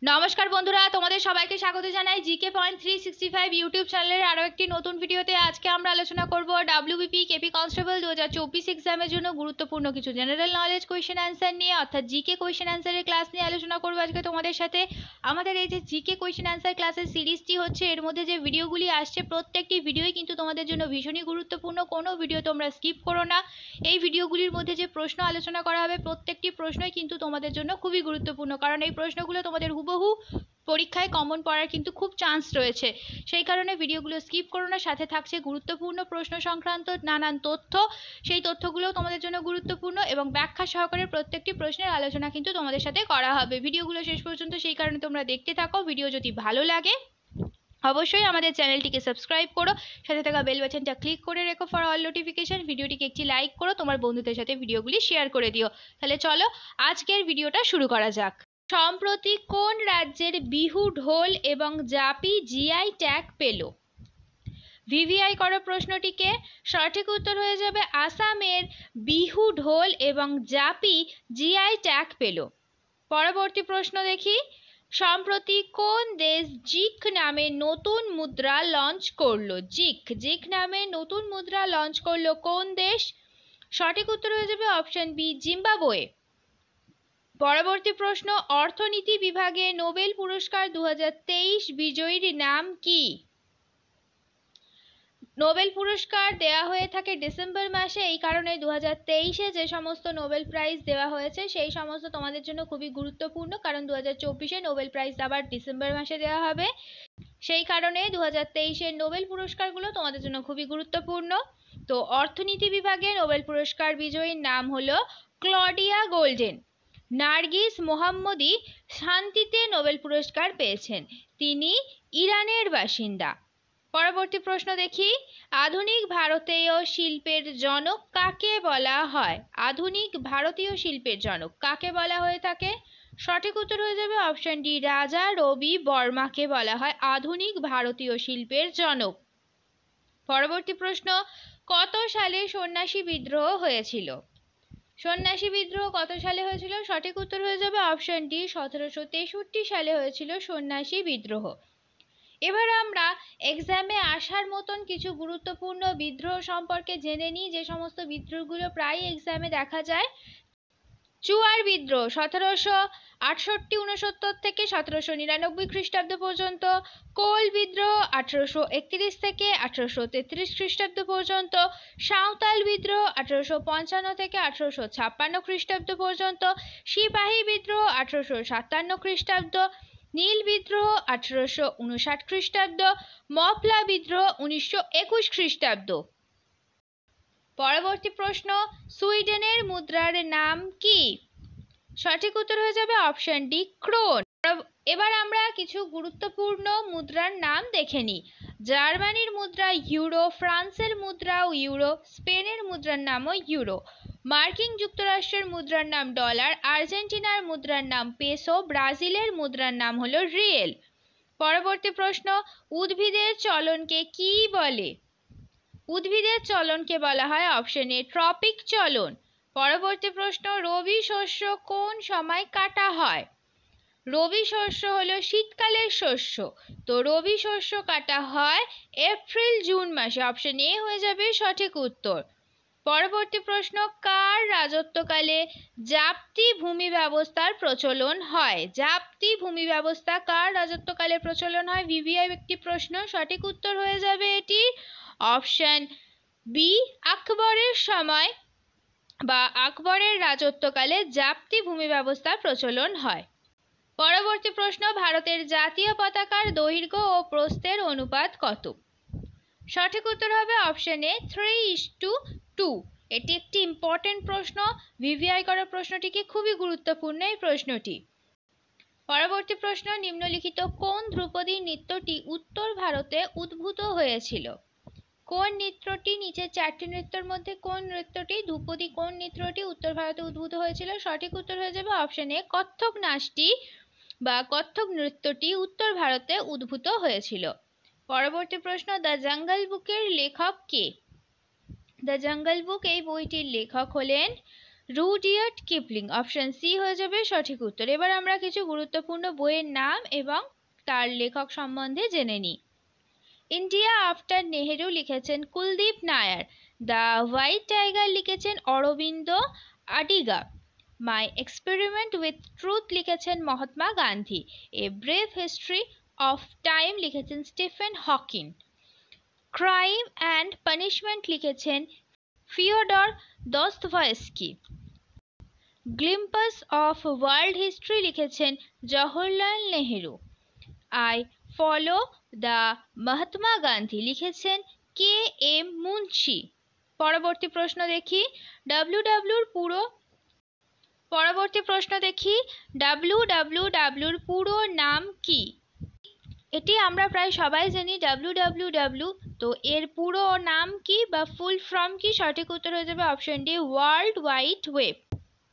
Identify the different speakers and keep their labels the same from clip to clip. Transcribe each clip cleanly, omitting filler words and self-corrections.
Speaker 1: নমস্কার বন্ধুরা, তোমাদের সবাইকে স্বাগত জানাই জিকে পয়েন্ট 365 ইউটিউব চ্যানেলের আরও একটি নতুন ভিডিওতে। আজকে আমরা আলোচনা করব ডাব্লিউবিপি কেপি কনস্টেবল 2024 এক্সামের জন্য গুরুত্বপূর্ণ কিছু জেনারেল নলেজ কোয়েশ্চেন অ্যান্সার নিয়ে, অর্থাৎ জিকে কোয়েশ্চেন অ্যান্সারের ক্লাস নিয়ে আলোচনা করব আজকে তোমাদের সাথে। আমাদের এই যে জিকে কোয়েশ্চেন অ্যান্সার ক্লাসের সিরিজটি হচ্ছে, এর মধ্যে যে ভিডিওগুলি আসছে প্রত্যেকটি ভিডিওই কিন্তু তোমাদের জন্য ভীষণই গুরুত্বপূর্ণ। কোনো ভিডিও তোমরা স্কিপ করো না। এই ভিডিওগুলির মধ্যে যে প্রশ্ন আলোচনা করা হবে প্রত্যেকটি প্রশ্নই কিন্তু তোমাদের জন্য খুবই গুরুত্বপূর্ণ, কারণ এই প্রশ্নগুলো তোমাদের হুবহু পরীক্ষায় কমন পড়ার কিন্তু খুব চান্স রয়েছে। সেই কারণে ভিডিওগুলো স্কিপ করো না। সাথে থাকছে গুরুত্বপূর্ণ প্রশ্ন সংক্রান্ত নানান তথ্য, সেই তথ্যগুলো তোমাদের জন্য গুরুত্বপূর্ণ এবং ব্যাখ্যা সহকারে প্রত্যেকটি প্রশ্নের আলোচনা কিন্তু তোমাদের সাথে করা হবে। ভিডিওগুলো শেষ পর্যন্ত সেই কারণে তোমরা দেখতে থাকো। ভিডিও যদি ভালো লাগে অবশ্যই আমাদের চ্যানেলটিকে সাবস্ক্রাইব করো, সাথে থাকা বেল বাটনটা ক্লিক করে রেখো ফর অল নোটিফিকেশন। ভিডিওটিকে একটি লাইক করো, তোমার বন্ধুদের সাথে ভিডিওগুলি শেয়ার করে দিও। তাহলে চলো আজকের ভিডিওটা শুরু করা যাক। সম্প্রতি কোন রাজ্যের বিহু ঢোল এবং জাপি জিআই ট্যাগ পেল? ভিভিআই করো প্রশ্নটিকে। সঠিক উত্তর হয়ে যাবে আসামের বিহু ঢোল এবং জাপি জিআই ট্যাগ পেল। পরবর্তী প্রশ্ন দেখি। সম্প্রতি কোন দেশ জিক নামে নতুন মুদ্রা লঞ্চ করলো? জিক নামে নতুন মুদ্রা লঞ্চ করলো কোন দেশ? সঠিক উত্তর হয়ে যাবে অপশন বি, জিম্বাবুয়ে। পরবর্তী প্রশ্ন। অর্থনীতি বিভাগে নোবেল পুরস্কার 2023 বিজয়ীর নাম কি? নোবেল পুরস্কার দেওয়া হয়ে থাকে ডিসেম্বর মাসে, এই কারণে 2023-এ যে সমস্ত নোবেল প্রাইজ দেওয়া হয়েছে সেই সমস্ত তোমাদের জন্য খুবই গুরুত্বপূর্ণ, কারণ 2024-এ নোবেল প্রাইজ আবার ডিসেম্বর মাসে দেওয়া হবে। সেই কারণে 2023-এর নোবেল পুরস্কারগুলো তোমাদের জন্য খুবই গুরুত্বপূর্ণ। তো অর্থনীতি বিভাগে নোবেল পুরস্কার বিজয়ীর নাম হলো ক্লডিয়া গোল্ডেন। নার্গিস মোহাম্মদী শান্তিতে নোবেল পুরস্কার পেয়েছেন, তিনি ইরানের বাসিন্দা। পরবর্তী প্রশ্ন দেখি। আধুনিক ভারতীয় শিল্পের জনক কাকে বলা হয়? আধুনিক ভারতীয় শিল্পের জনক কাকে বলা হয়ে থাকে? সঠিক উত্তর হয়ে যাবে অপশন ডি, রাজা রবি বর্মাকে বলা হয় আধুনিক ভারতীয় শিল্পের জনক। পরবর্তী প্রশ্ন। কত সালে সন্ন্যাসী বিদ্রোহ হয়েছিল? সন্ন্যাসী বিদ্রোহ কত সালে হয়েছিল? সঠিক উত্তর হয়ে যাবে অপশন ডি, 1763 সালে হয়েছিল সন্ন্যাসী বিদ্রোহ। এবার আমরা এক্সামে আসার মতন কিছু গুরুত্বপূর্ণ বিদ্রোহ সম্পর্কে জেনে নিই, যে সমস্ত বিদ্রোহগুলো প্রায় এক্সামে দেখা যায়। চুয়ার বিদ্রোহ 1768-69 থেকে 1799 খ্রিস্টাব্দ পর্যন্ত। কোল বিদ্রোহ 1831 থেকে 1833 খ্রিস্টাব্দ পর্যন্ত। সাঁওতাল বিদ্রোহ 1855 থেকে 1856 খ্রিস্টাব্দ পর্যন্ত। সিপাহী বিদ্রোহ 1857 খ্রিস্টাব্দ। নীল বিদ্রোহ 1859 খ্রিস্টাব্দ। মপলা বিদ্রোহ 1921 খ্রিস্টাব্দ। পরবর্তী প্রশ্ন। সুইডেনের মুদ্রার নাম কি? সঠিক উত্তর হয়ে যাবে অপশন ডি, ক্রোন। এবার আমরা কিছু গুরুত্বপূর্ণ মুদ্রার নাম দেখে নিই। জার্মানির মুদ্রা ইউরো, ফ্রান্সের মুদ্রাও ইউরো, স্পেনের মুদ্রার নামও ইউরো, মার্কিন যুক্তরাষ্ট্রের মুদ্রার নাম ডলার, আর্জেন্টিনার মুদ্রার নাম পেসো, ব্রাজিলের মুদ্রার নাম হলো রিয়েল। পরবর্তী প্রশ্ন। উদ্ভিদের চলনকে কি বলে? উদ্ভিদের চলনকে বলা হয় অপশন এ, ট্রপিক চলন। পরবর্তী প্রশ্ন। রবি শস্য কোন সময় কাটা হয়? রবি শস্য হলো শীতকালের শস্য, তো রবি শস্য কাটা হয় এপ্রিল জুন মাসে। অপশন এ হয়ে যাবে সঠিক উত্তর। পরবর্তী প্রশ্ন। কার রাজত্বকালে জাপ্তি ভূমি ব্যবস্থার প্রচলন হয়? জাপ্তি ভূমি ব্যবস্থা কার রাজত্বকালে প্রচলন হয়? ভিভিআই একটি প্রশ্ন। সঠিক উত্তর হয়ে যাবে এটি অপশন বি, আকবরের সময় বা আকবরের রাজত্বকালে জাপ্তি ভূমি ব্যবস্থার প্রচলন হয়। পরবর্তী প্রশ্ন। ভারতের জাতীয় পতাকার দৈর্ঘ্য ও প্রস্থের অনুপাত কত? সঠিক উত্তর হবে অপশন এ, 3:2। এটি একটি ইম্পর্টেন্ট প্রশ্ন। ভিভিআই করা প্রশ্নটিকে খুবই গুরুত্বপূর্ণ এই প্রশ্নটি। পরবর্তী প্রশ্ন। নিম্নলিখিত কোন ধ্রুপদী নৃত্যটি উত্তর ভারতে উদ্ভূত হয়েছিল? কোন নৃত্যটি, নিচের চারটি নৃত্যের মধ্যে কোন নৃত্যটি, ধ্রুপদী কোন নৃত্যটি উত্তর ভারতে উদ্ভূত হয়েছিল? সঠিক উত্তর হয়ে যাবে অপশন এ, কত্থক নাচটি বা কত্থক নৃত্যটি উত্তর ভারতে উদ্ভূত হয়েছিল। পরবর্তী প্রশ্ন। দ্য জঙ্গল বুকের লেখক কে? দ্য জঙ্গল বুক এই বইটির লেখক হলেন রুডিয়ার্ড কিপলিং, অপশন সি হয়ে যাবে সঠিক উত্তর। এবার আমরা কিছু গুরুত্বপূর্ণ বইয়ের নাম এবং তার লেখক সম্বন্ধে জেনে নিই। ইন্ডিয়া আফটার নেহেরু লিখেছেন Kuldip Nayar. The white tiger লিখেছেন Aravind Adiga. My experiment with truth লিখেছেন Mahatma Gandhi. A brave history of time লিখেছেন Stephen Hawking. Crime and punishment লিখেছেন Fyodor Dostoevsky. Glimpse of world history লিখেছেন Jawaharlal Nehru. I follow the Mahatma Gandhi লিখেছেন কে এম মুন্সি। পরবর্তী প্রশ্ন দেখি ডাব্লিউর পুরো নাম কি? এটি আমরা প্রায় সবাই জানি ডাব্লিউডাব্লিউডাব্লিউ, তো এর পুরো নাম কি বা ফুল ফর্ম কি? সঠিক উত্তর হয়ে যাবে option D, world wide web.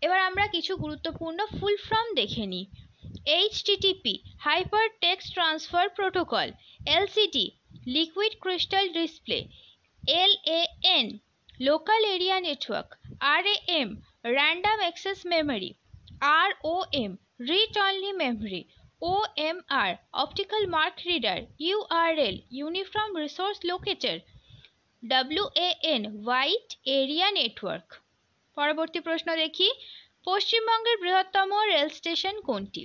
Speaker 1: এবার আমরা কিছু গুরুত্বপূর্ণ ফুল ফর্ম দেখে নিই। HTTP hyper text transfer protocol. LCD liquid crystal display. LAN local area network. RAM random access memory. ROM read only memory. OMR optical mark reader. URL uniform resource locator. WAN wide area network. পরবর্তী প্রশ্ন দেখি, পশ্চিমবঙ্গের বৃহত্তম rail station কোনটি?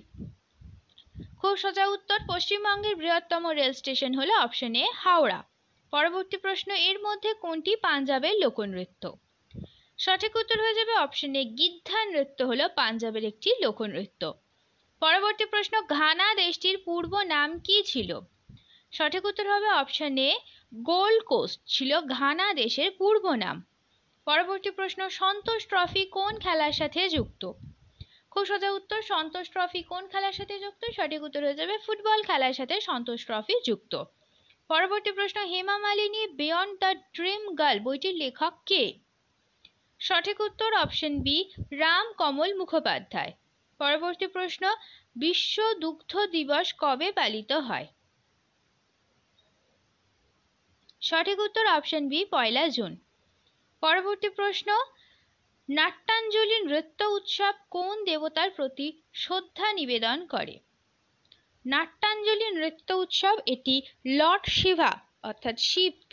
Speaker 1: খুব সোজা উত্তর, পশ্চিমবঙ্গের বৃহত্তম রেল স্টেশন হলো অপশন এ হাওড়া। পরবর্তী প্রশ্ন, এর মধ্যে কোনটি পাঞ্জাবের লোকনৃত্য? সঠিক উত্তর হয়ে যাবে অপশন এ গিদ্ধা নৃত্য হলো পাঞ্জাবের একটি লোকনৃত্য। পরবর্তী প্রশ্ন, ঘানা দেশটির পূর্ব নাম কি ছিল? সঠিক উত্তর হবে অপশন এ গোল্ড কোস্ট ছিল ঘানা দেশের পূর্ব নাম। পরবর্তী প্রশ্ন, সন্তোষ ট্রফি কোন খেলার সাথে যুক্ত? খুব সোজা উত্তর, সন্তোষ ট্রফি কোন খেলার সাথে যুক্ত? সঠিক উত্তর হয়ে যাবে ফুটবল খেলার সাথে সন্তোষ ট্রফি যুক্ত। পরবর্তী প্রশ্ন, Hema Malini beyond the dream girl বইটির লেখক কে? সঠিক উত্তর অপশন বি, রাম কমল মুখোপাধ্যায়। পরবর্তী প্রশ্ন, বিশ্ব দুগ্ধ দিবস কবে পালিত হয়? সঠিক উত্তর অপশন বি, 1 জুন। পরবর্তী প্রশ্ন, নাট্যাঞ্জলি নৃত্য উৎসব কোন দেবতার প্রতি শ্রদ্ধা নিবেদন করে? নাট্যাঞ্জলি নৃত্য উৎসব এটি লর্ড শিবা অর্থাৎ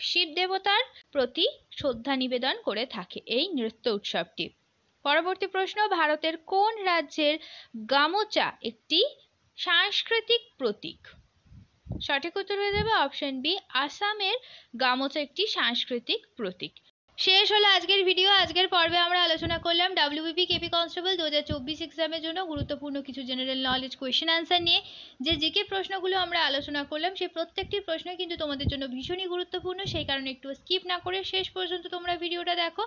Speaker 1: শিব দেবতার প্রতি শ্রদ্ধা নিবেদন করে থাকে এই নৃত্য উৎসবটি। পরবর্তী প্রশ্ন, ভারতের কোন রাজ্যের গামোচা একটি সাংস্কৃতিক প্রতীক? সঠিক উত্তর হয়ে যাবে অপশন বি, আসামের গামোচা একটি সাংস্কৃতিক প্রতীক। শেষ হলো আজকের ভিডিও। আজকের পর্বে আমরা আলোচনা করলাম WBP KP কনস্টেবল 2024 এক্সামের জন্য গুরুত্বপূর্ণ কিছু জেনারেল নলেজ কোয়েশ্চেন আনসার নিয়ে। যে জিকে প্রশ্নগুলো আমরা আলোচনা করলাম সেই প্রত্যেকটি প্রশ্নই কিন্তু তোমাদের জন্য ভীষণই গুরুত্বপূর্ণ, সেই কারণে একটু স্কিপ না করে শেষ পর্যন্ত তোমরা ভিডিওটা দেখো।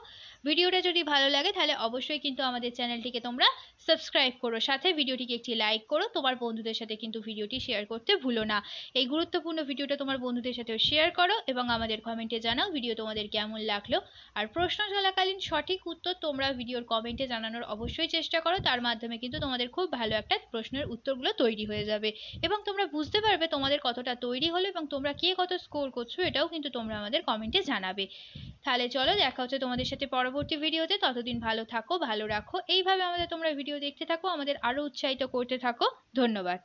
Speaker 1: ভিডিওটা যদি ভালো লাগে তাহলে অবশ্যই কিন্তু আমাদের চ্যানেলটিকে তোমরা সাবস্ক্রাইব করো, সাথে ভিডিওটিকে একটি লাইক করো, তোমার বন্ধুদের সাথে কিন্তু ভিডিওটি শেয়ার করতে ভুলো না। এই গুরুত্বপূর্ণ ভিডিওটা তোমার বন্ধুদের সাথেও শেয়ার করো এবং আমাদের কমেন্টে জানাও ভিডিও তোমাদের কেমন লাগলো। আর প্রশ্ন চলাকালীন সঠিক উত্তর তোমরা ভিডিওর কমেন্টে জানানোর অবশ্যই চেষ্টা করো, তার মাধ্যমে কিন্তু তোমাদের খুব ভালো একটা প্রশ্নের উত্তরগুলো তৈরি হয়ে যাবে এবং তোমরা বুঝতে পারবে তোমাদের কতটা তৈরি হলো এবং তোমরা কে কত স্কোর করছো, এটাও কিন্তু তোমরা আমাদের কমেন্টে জানাবে। তাহলে চলো, দেখা হচ্ছে তোমাদের সাথে পরবর্তী ভিডিওতে। ততদিন ভালো থাকো, ভালো রাখো, এইভাবে আমাদের তোমরা ভিডিও দেখতে থাকো, আমাদের আরো উৎসাহিত করতে থাকো। ধন্যবাদ।